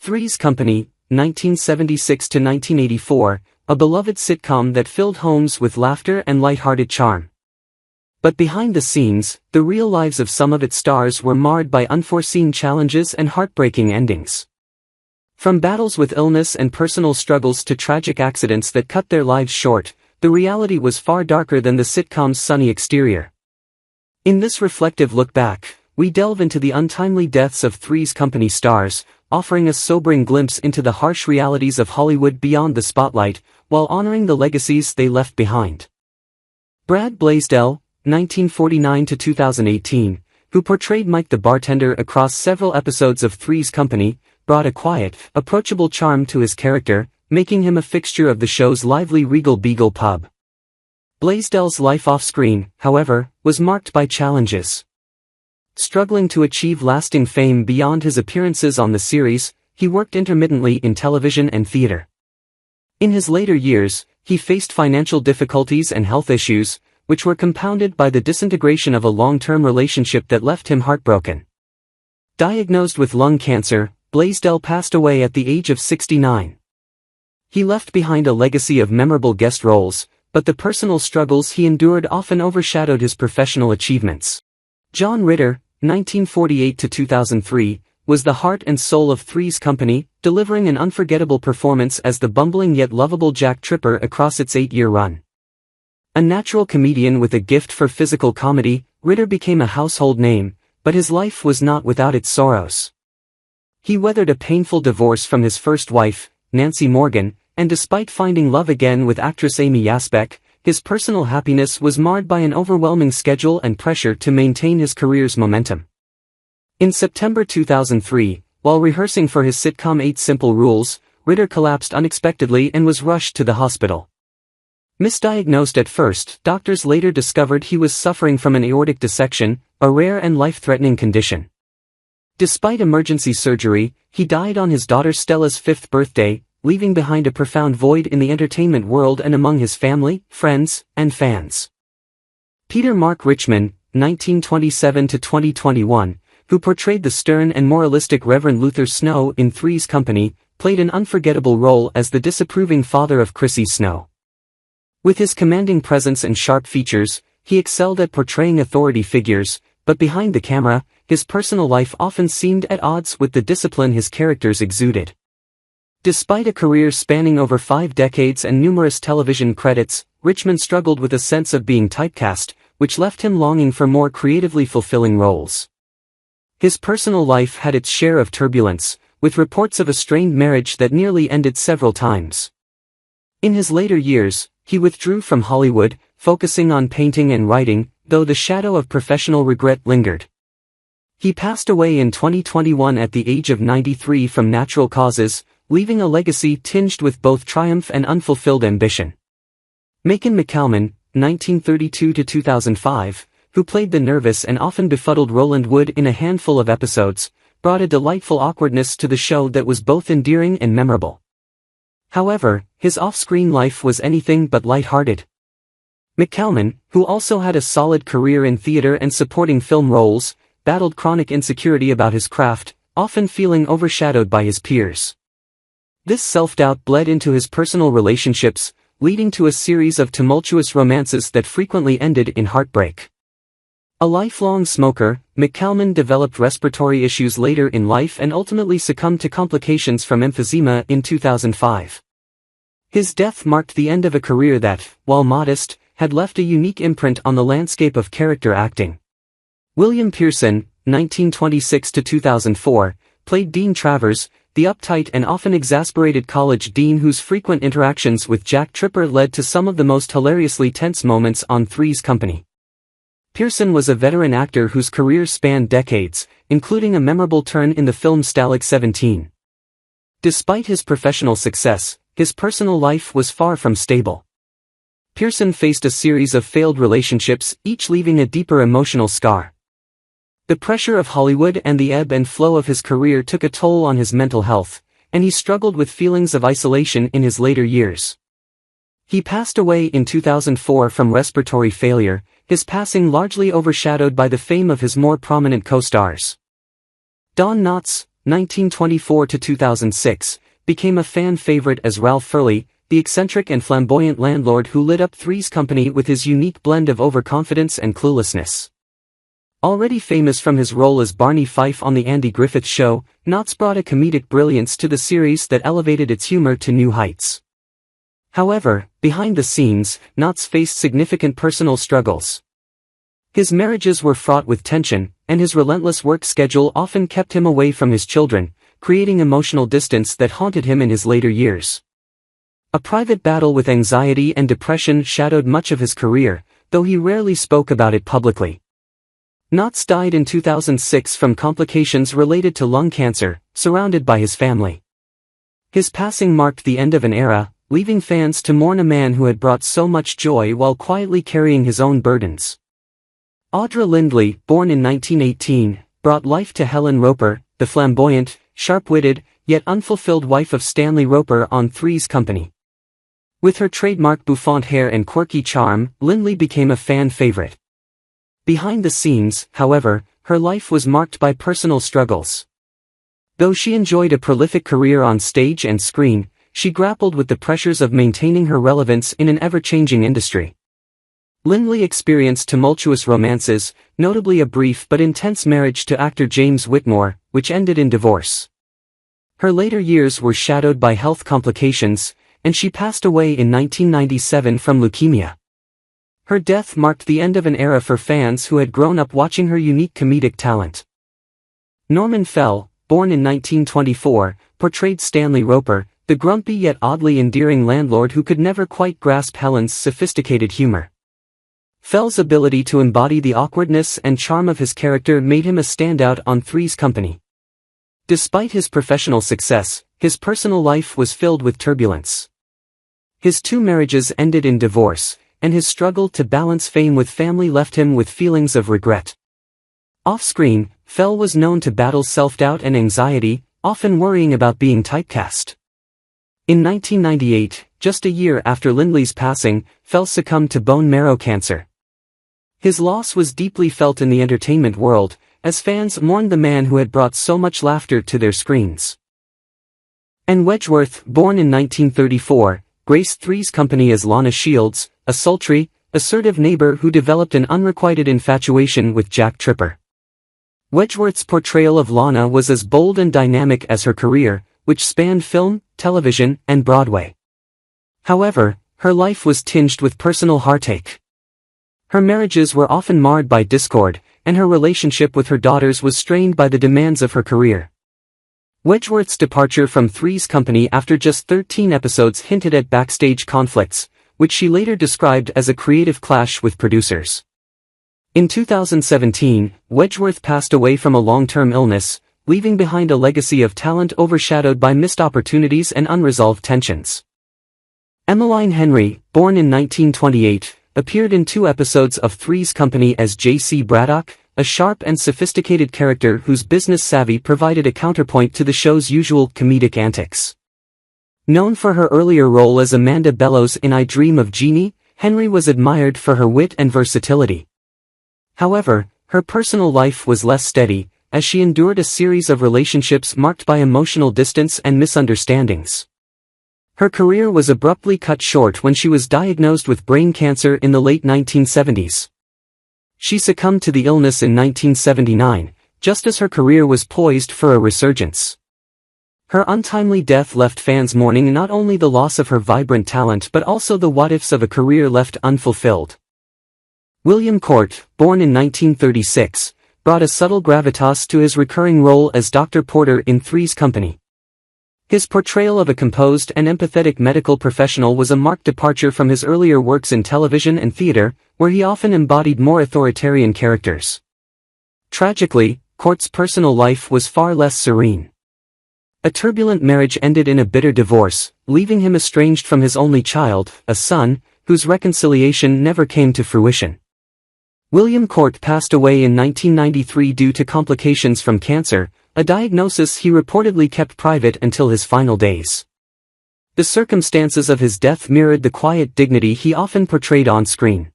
Three's Company, 1976 to 1984, a beloved sitcom that filled homes with laughter and light-hearted charm. But behind the scenes, the real lives of some of its stars were marred by unforeseen challenges and heartbreaking endings. From battles with illness and personal struggles to tragic accidents that cut their lives short, the reality was far darker than the sitcom's sunny exterior. In this reflective look back, we delve into the untimely deaths of Three's Company stars, offering a sobering glimpse into the harsh realities of Hollywood beyond the spotlight, while honoring the legacies they left behind. Brad Blaisdell, 1949 to 2018, who portrayed Mike the bartender across several episodes of Three's Company, brought a quiet, approachable charm to his character, making him a fixture of the show's lively Regal Beagle pub. Blaisdell's life off-screen, however, was marked by challenges. Struggling to achieve lasting fame beyond his appearances on the series, he worked intermittently in television and theater. In his later years, he faced financial difficulties and health issues, which were compounded by the disintegration of a long-term relationship that left him heartbroken. Diagnosed with lung cancer, Blaisdell passed away at the age of 69. He left behind a legacy of memorable guest roles, but the personal struggles he endured often overshadowed his professional achievements. John Ritter, 1948 to 2003, was the heart and soul of Three's Company, delivering an unforgettable performance as the bumbling yet lovable Jack Tripper across its 8-year run. A natural comedian with a gift for physical comedy, Ritter became a household name, but his life was not without its sorrows. He weathered a painful divorce from his first wife, Nancy Morgan, and despite finding love again with actress Amy Yasbeck, his personal happiness was marred by an overwhelming schedule and pressure to maintain his career's momentum. In September 2003, while rehearsing for his sitcom 8 Simple Rules, Ritter collapsed unexpectedly and was rushed to the hospital. Misdiagnosed at first, doctors later discovered he was suffering from an aortic dissection, a rare and life-threatening condition. Despite emergency surgery, he died on his daughter Stella's 5th birthday, leaving behind a profound void in the entertainment world and among his family, friends, and fans. Peter Mark Richman, 1927 to 2021, who portrayed the stern and moralistic Reverend Luther Snow in Three's Company, played an unforgettable role as the disapproving father of Chrissy Snow. With his commanding presence and sharp features, he excelled at portraying authority figures, but behind the camera, his personal life often seemed at odds with the discipline his characters exuded. Despite a career spanning over 5 decades and numerous television credits, Richman struggled with a sense of being typecast, which left him longing for more creatively fulfilling roles. His personal life had its share of turbulence, with reports of a strained marriage that nearly ended several times. In his later years, he withdrew from Hollywood, focusing on painting and writing, though the shadow of professional regret lingered. He passed away in 2021 at the age of 93 from natural causes, leaving a legacy tinged with both triumph and unfulfilled ambition. Macon McCalman, 1932 to 2005, who played the nervous and often befuddled Roland Wood in a handful of episodes, brought a delightful awkwardness to the show that was both endearing and memorable. However, his off-screen life was anything but light-hearted. McCalman, who also had a solid career in theater and supporting film roles, battled chronic insecurity about his craft, often feeling overshadowed by his peers. This self-doubt bled into his personal relationships, leading to a series of tumultuous romances that frequently ended in heartbreak. A lifelong smoker, McCalman developed respiratory issues later in life and ultimately succumbed to complications from emphysema in 2005. His death marked the end of a career that, while modest, had left a unique imprint on the landscape of character acting. William Pierson, 1926 to 2004, played Dean Travers, the uptight and often exasperated college dean whose frequent interactions with Jack Tripper led to some of the most hilariously tense moments on Three's Company. Pierson was a veteran actor whose career spanned decades, including a memorable turn in the film Stalag 17. Despite his professional success, his personal life was far from stable. Pierson faced a series of failed relationships, each leaving a deeper emotional scar. The pressure of Hollywood and the ebb and flow of his career took a toll on his mental health, and he struggled with feelings of isolation in his later years. He passed away in 2004 from respiratory failure, his passing largely overshadowed by the fame of his more prominent co-stars. Don Knotts, 1924–2006, became a fan favorite as Ralph Furley, the eccentric and flamboyant landlord who lit up Three's Company with his unique blend of overconfidence and cluelessness. Already famous from his role as Barney Fife on The Andy Griffith Show, Knotts brought a comedic brilliance to the series that elevated its humor to new heights. However, behind the scenes, Knotts faced significant personal struggles. His marriages were fraught with tension, and his relentless work schedule often kept him away from his children, creating emotional distance that haunted him in his later years. A private battle with anxiety and depression shadowed much of his career, though he rarely spoke about it publicly. Knotts died in 2006 from complications related to lung cancer, surrounded by his family. His passing marked the end of an era, leaving fans to mourn a man who had brought so much joy while quietly carrying his own burdens. Audra Lindley, born in 1918, brought life to Helen Roper, the flamboyant, sharp-witted, yet unfulfilled wife of Stanley Roper on Three's Company. With her trademark bouffant hair and quirky charm, Lindley became a fan favorite. Behind the scenes, however, her life was marked by personal struggles. Though she enjoyed a prolific career on stage and screen, she grappled with the pressures of maintaining her relevance in an ever-changing industry. Lindley experienced tumultuous romances, notably a brief but intense marriage to actor James Whitmore, which ended in divorce. Her later years were shadowed by health complications, and she passed away in 1997 from leukemia. Her death marked the end of an era for fans who had grown up watching her unique comedic talent. Norman Fell, born in 1924, portrayed Stanley Roper, the grumpy yet oddly endearing landlord who could never quite grasp Helen's sophisticated humor. Fell's ability to embody the awkwardness and charm of his character made him a standout on Three's Company. Despite his professional success, his personal life was filled with turbulence. His 2 marriages ended in divorce, and his struggle to balance fame with family left him with feelings of regret. Off-screen, Fell was known to battle self-doubt and anxiety, often worrying about being typecast. In 1998, just a year after Lindley's passing, Fell succumbed to bone marrow cancer. His loss was deeply felt in the entertainment world, as fans mourned the man who had brought so much laughter to their screens. And Wedgeworth, born in 1934, graced Three's Company as Lana Shields, a sultry, assertive neighbor who developed an unrequited infatuation with Jack Tripper. Wedgeworth's portrayal of Lana was as bold and dynamic as her career, which spanned film, television, and Broadway. However, her life was tinged with personal heartache. Her marriages were often marred by discord, and her relationship with her daughters was strained by the demands of her career. Wedgeworth's departure from Three's Company after just 13 episodes hinted at backstage conflicts, which she later described as a creative clash with producers. In 2017, Wedgeworth passed away from a long-term illness, leaving behind a legacy of talent overshadowed by missed opportunities and unresolved tensions. Emmaline Henry, born in 1928, appeared in 2 episodes of Three's Company as J.C. Braddock, a sharp and sophisticated character whose business savvy provided a counterpoint to the show's usual comedic antics. Known for her earlier role as Amanda Bellows in I Dream of Jeannie, Henry was admired for her wit and versatility. However, her personal life was less steady, as she endured a series of relationships marked by emotional distance and misunderstandings. Her career was abruptly cut short when she was diagnosed with brain cancer in the late 1970s. She succumbed to the illness in 1979, just as her career was poised for a resurgence. Her untimely death left fans mourning not only the loss of her vibrant talent but also the what-ifs of a career left unfulfilled. William Cort, born in 1936, brought a subtle gravitas to his recurring role as Dr. Porter in Three's Company. His portrayal of a composed and empathetic medical professional was a marked departure from his earlier works in television and theater, where he often embodied more authoritarian characters. Tragically, Cort's personal life was far less serene. A turbulent marriage ended in a bitter divorce, leaving him estranged from his only child, a son, whose reconciliation never came to fruition. William Cort passed away in 1993 due to complications from cancer, a diagnosis he reportedly kept private until his final days. The circumstances of his death mirrored the quiet dignity he often portrayed on screen.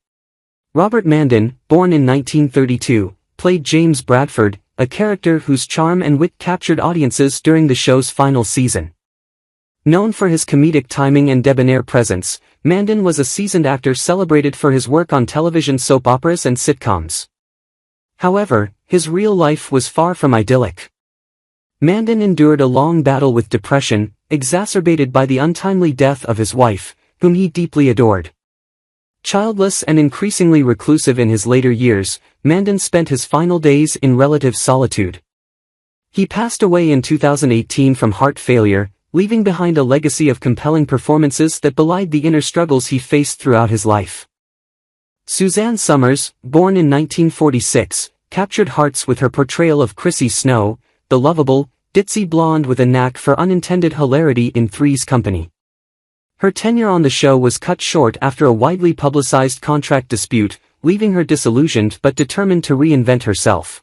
Robert Mandan, born in 1932, played James Bradford, a character whose charm and wit captured audiences during the show's final season. Known for his comedic timing and debonair presence, Mandan was a seasoned actor celebrated for his work on television soap operas and sitcoms. However, his real life was far from idyllic. Mandan endured a long battle with depression, exacerbated by the untimely death of his wife, whom he deeply adored. Childless and increasingly reclusive in his later years, Mandan spent his final days in relative solitude. He passed away in 2018 from heart failure, leaving behind a legacy of compelling performances that belied the inner struggles he faced throughout his life. Suzanne Somers, born in 1946, captured hearts with her portrayal of Chrissy Snow, the lovable, ditzy blonde with a knack for unintended hilarity in Three's Company. Her tenure on the show was cut short after a widely publicized contract dispute, leaving her disillusioned but determined to reinvent herself.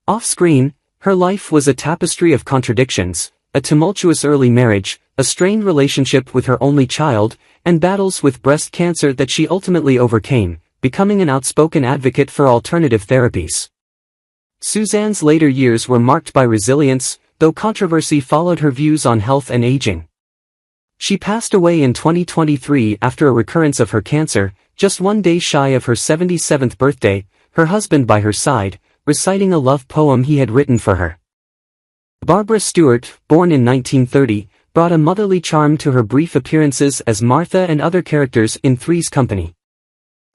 Off-screen, her life was a tapestry of contradictions, a tumultuous early marriage, a strained relationship with her only child, and battles with breast cancer that she ultimately overcame, becoming an outspoken advocate for alternative therapies. Suzanne's later years were marked by resilience, though controversy followed her views on health and aging. She passed away in 2023 after a recurrence of her cancer, just one day shy of her 77th birthday, her husband by her side, reciting a love poem he had written for her. Barbara Stuart, born in 1930, brought a motherly charm to her brief appearances as Martha and other characters in Three's Company.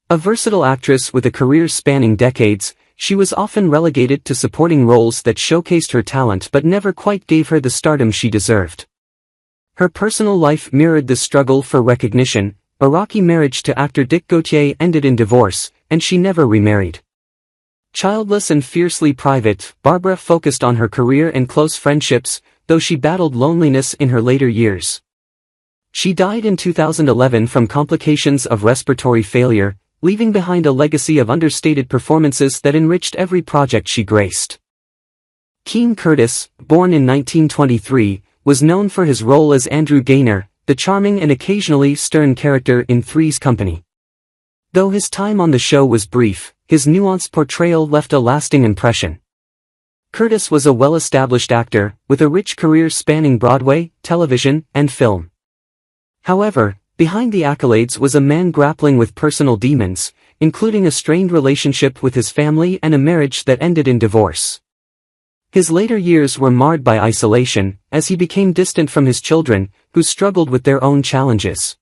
A versatile actress with a career spanning decades, she was often relegated to supporting roles that showcased her talent but never quite gave her the stardom she deserved. Her personal life mirrored the struggle for recognition. A rocky marriage to actor Dick Gautier ended in divorce, and she never remarried. Childless and fiercely private, Barbara focused on her career and close friendships, though she battled loneliness in her later years. She died in 2011 from complications of respiratory failure, leaving behind a legacy of understated performances that enriched every project she graced. Keene Curtis, born in 1923, was known for his role as Andrew Gaynor, the charming and occasionally stern character in Three's Company. Though his time on the show was brief, his nuanced portrayal left a lasting impression. Curtis was a well-established actor, with a rich career spanning Broadway, television, and film. However, behind the accolades was a man grappling with personal demons, including a strained relationship with his family and a marriage that ended in divorce. His later years were marred by isolation, as he became distant from his children, who struggled with their own challenges.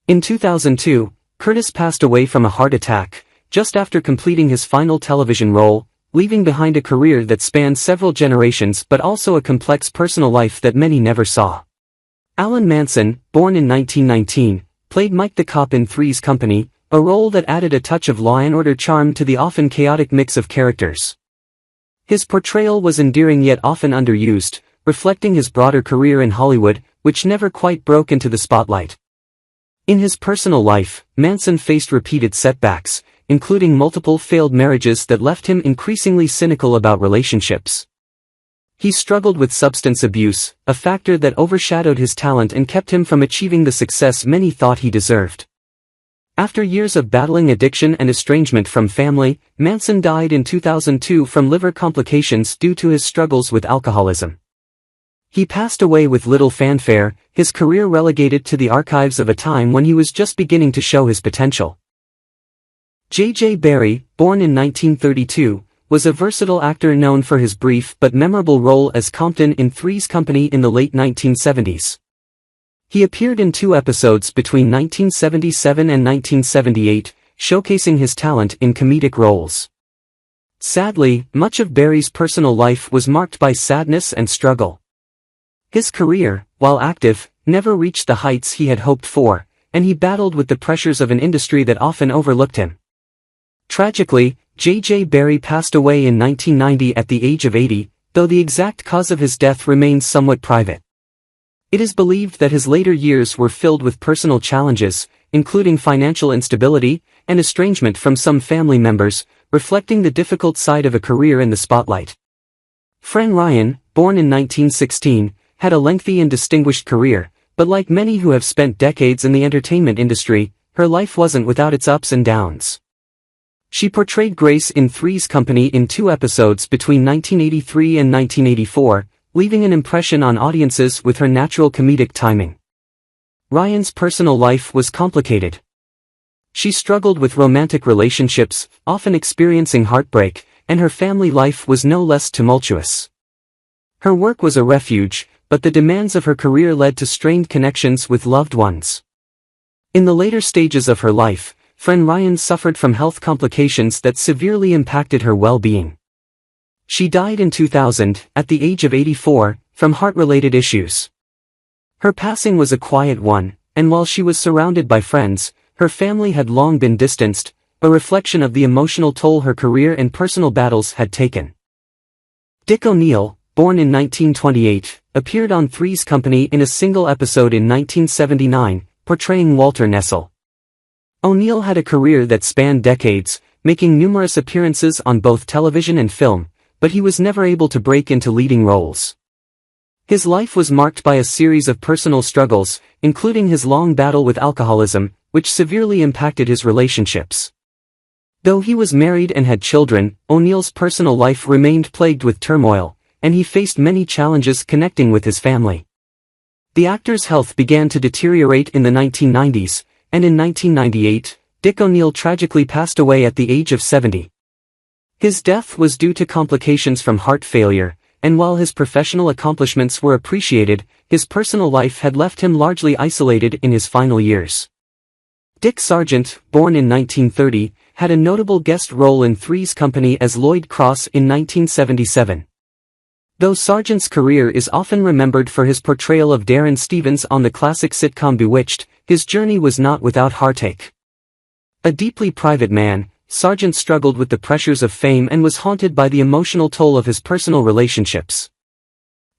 In 2002, Curtis passed away from a heart attack, just after completing his final television role, leaving behind a career that spanned several generations but also a complex personal life that many never saw. Alan Manson, born in 1919, played Mike the Cop in Three's Company, a role that added a touch of law and order charm to the often chaotic mix of characters. His portrayal was endearing yet often underused, reflecting his broader career in Hollywood, which never quite broke into the spotlight. In his personal life, Manson faced repeated setbacks, including multiple failed marriages that left him increasingly cynical about relationships. He struggled with substance abuse, a factor that overshadowed his talent and kept him from achieving the success many thought he deserved. After years of battling addiction and estrangement from family, Manson died in 2002 from liver complications due to his struggles with alcoholism. He passed away with little fanfare, his career relegated to the archives of a time when he was just beginning to show his potential. J.J. Barrie, born in 1932, was a versatile actor known for his brief but memorable role as Compton in Three's Company in the late 1970s. He appeared in 2 episodes between 1977 and 1978, showcasing his talent in comedic roles. Sadly, much of Barrie's personal life was marked by sadness and struggle. His career, while active, never reached the heights he had hoped for, and he battled with the pressures of an industry that often overlooked him. Tragically, J.J. Barrie passed away in 1990 at the age of 80, though the exact cause of his death remains somewhat private. It is believed that his later years were filled with personal challenges, including financial instability and estrangement from some family members, reflecting the difficult side of a career in the spotlight. Fran Ryan, born in 1916, had a lengthy and distinguished career, but like many who have spent decades in the entertainment industry, her life wasn't without its ups and downs. She portrayed Grace in Three's Company in 2 episodes between 1983 and 1984, leaving an impression on audiences with her natural comedic timing. Ryan's personal life was complicated. She struggled with romantic relationships, often experiencing heartbreak, and her family life was no less tumultuous. Her work was a refuge, but the demands of her career led to strained connections with loved ones. In the later stages of her life, Fran Ryan suffered from health complications that severely impacted her well-being. She died in 2000, at the age of 84, from heart-related issues. Her passing was a quiet one, and while she was surrounded by friends, her family had long been distanced, a reflection of the emotional toll her career and personal battles had taken. Dick O'Neill, born in 1928, appeared on Three's Company in a single episode in 1979, portraying Walter Nessel. O'Neill had a career that spanned decades, making numerous appearances on both television and film, but he was never able to break into leading roles. His life was marked by a series of personal struggles, including his long battle with alcoholism, which severely impacted his relationships. Though he was married and had children, O'Neill's personal life remained plagued with turmoil, and he faced many challenges connecting with his family. The actor's health began to deteriorate in the 1990s, and in 1998, Dick O'Neill tragically passed away at the age of 70. His death was due to complications from heart failure, and while his professional accomplishments were appreciated, his personal life had left him largely isolated in his final years. Dick Sargent, born in 1930, had a notable guest role in Three's Company as Lloyd Cross in 1977. Though Sargent's career is often remembered for his portrayal of Darren Stevens on the classic sitcom Bewitched, his journey was not without heartache. A deeply private man, Sargent struggled with the pressures of fame and was haunted by the emotional toll of his personal relationships.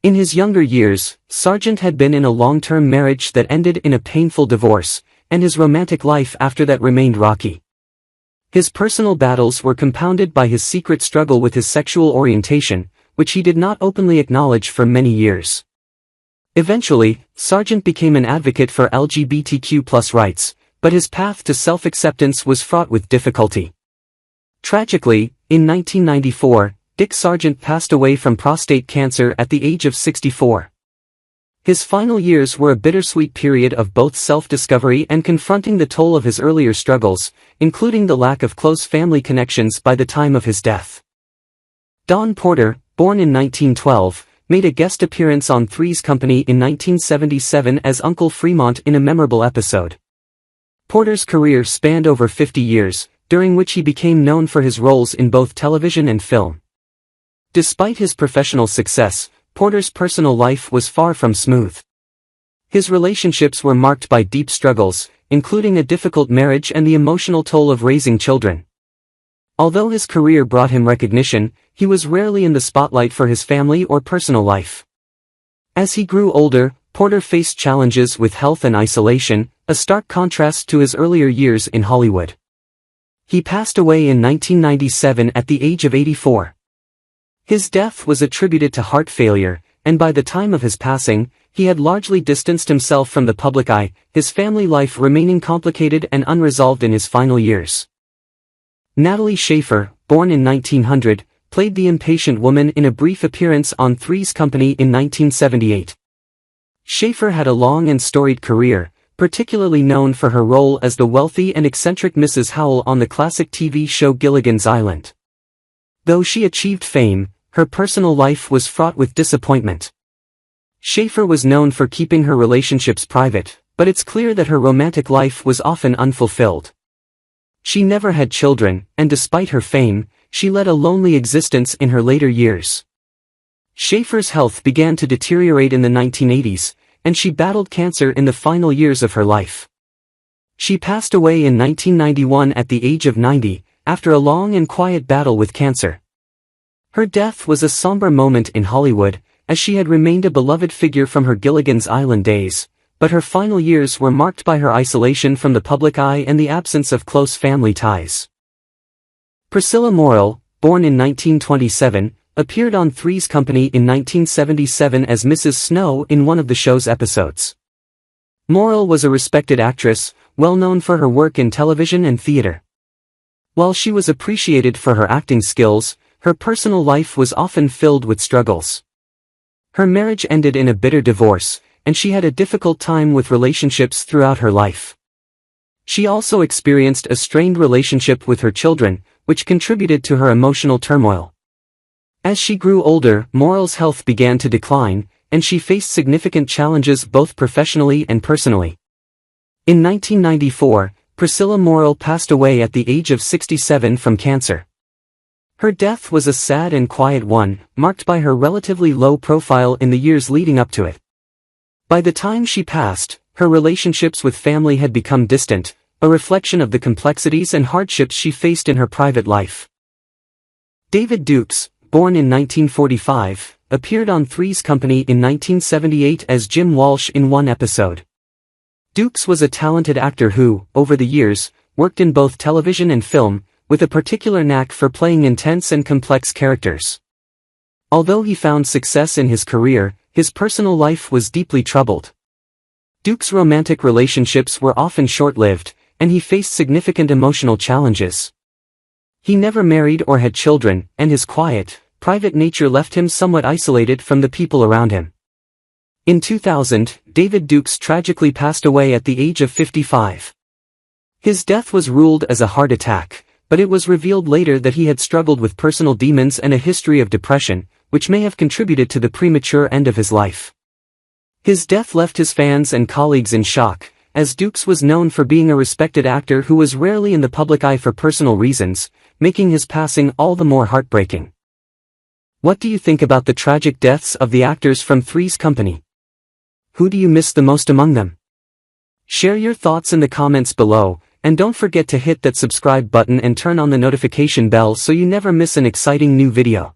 In his younger years, Sargent had been in a long-term marriage that ended in a painful divorce, and his romantic life after that remained rocky. His personal battles were compounded by his secret struggle with his sexual orientation, which he did not openly acknowledge for many years. Eventually, Sargent became an advocate for LGBTQ+ rights, but his path to self-acceptance was fraught with difficulty. Tragically, in 1994, Dick Sargent passed away from prostate cancer at the age of 64. His final years were a bittersweet period of both self-discovery and confronting the toll of his earlier struggles, including the lack of close family connections by the time of his death. Don Porter, born in 1912, made a guest appearance on Three's Company in 1977 as Uncle Fremont in a memorable episode. Porter's career spanned over 50 years, during which he became known for his roles in both television and film. Despite his professional success, Porter's personal life was far from smooth. His relationships were marked by deep struggles, including a difficult marriage and the emotional toll of raising children. Although his career brought him recognition, he was rarely in the spotlight for his family or personal life. As he grew older, Porter faced challenges with health and isolation, a stark contrast to his earlier years in Hollywood. He passed away in 1997 at the age of 84. His death was attributed to heart failure, and by the time of his passing, he had largely distanced himself from the public eye, his family life remaining complicated and unresolved in his final years. Natalie Schafer, born in 1900, played the impatient woman in a brief appearance on Three's Company in 1978. Schafer had a long and storied career, particularly known for her role as the wealthy and eccentric Mrs. Howell on the classic TV show Gilligan's Island. Though she achieved fame, her personal life was fraught with disappointment. Schafer was known for keeping her relationships private, but it's clear that her romantic life was often unfulfilled. She never had children, and despite her fame, she led a lonely existence in her later years. Schafer's health began to deteriorate in the 1980s, and she battled cancer in the final years of her life. She passed away in 1991 at the age of 90, after a long and quiet battle with cancer. Her death was a somber moment in Hollywood, as she had remained a beloved figure from her Gilligan's Island days, but her final years were marked by her isolation from the public eye and the absence of close family ties. Priscilla Morrill, born in 1927, appeared on Three's Company in 1977 as Mrs. Snow in one of the show's episodes. Morrill was a respected actress, well known for her work in television and theater. While she was appreciated for her acting skills, her personal life was often filled with struggles. Her marriage ended in a bitter divorce, and she had a difficult time with relationships throughout her life. She also experienced a strained relationship with her children, which contributed to her emotional turmoil. As she grew older, Morrill's health began to decline, and she faced significant challenges both professionally and personally. In 1994, Priscilla Morrill passed away at the age of 67 from cancer. Her death was a sad and quiet one, marked by her relatively low profile in the years leading up to it. By the time she passed, her relationships with family had become distant, a reflection of the complexities and hardships she faced in her private life. David Dukes, born in 1945, appeared on Three's Company in 1978 as Jim Walsh in one episode. Dukes was a talented actor who, over the years, worked in both television and film, with a particular knack for playing intense and complex characters. Although he found success in his career, his personal life was deeply troubled. Dukes' romantic relationships were often short-lived, and he faced significant emotional challenges. He never married or had children, and his quiet, private nature left him somewhat isolated from the people around him. In 2000, David Dukes tragically passed away at the age of 55. His death was ruled as a heart attack, but it was revealed later that he had struggled with personal demons and a history of depression, which may have contributed to the premature end of his life. His death left his fans and colleagues in shock, as Dukes was known for being a respected actor who was rarely in the public eye for personal reasons, making his passing all the more heartbreaking. What do you think about the tragic deaths of the actors from Three's Company? Who do you miss the most among them? Share your thoughts in the comments below, and don't forget to hit that subscribe button and turn on the notification bell so you never miss an exciting new video.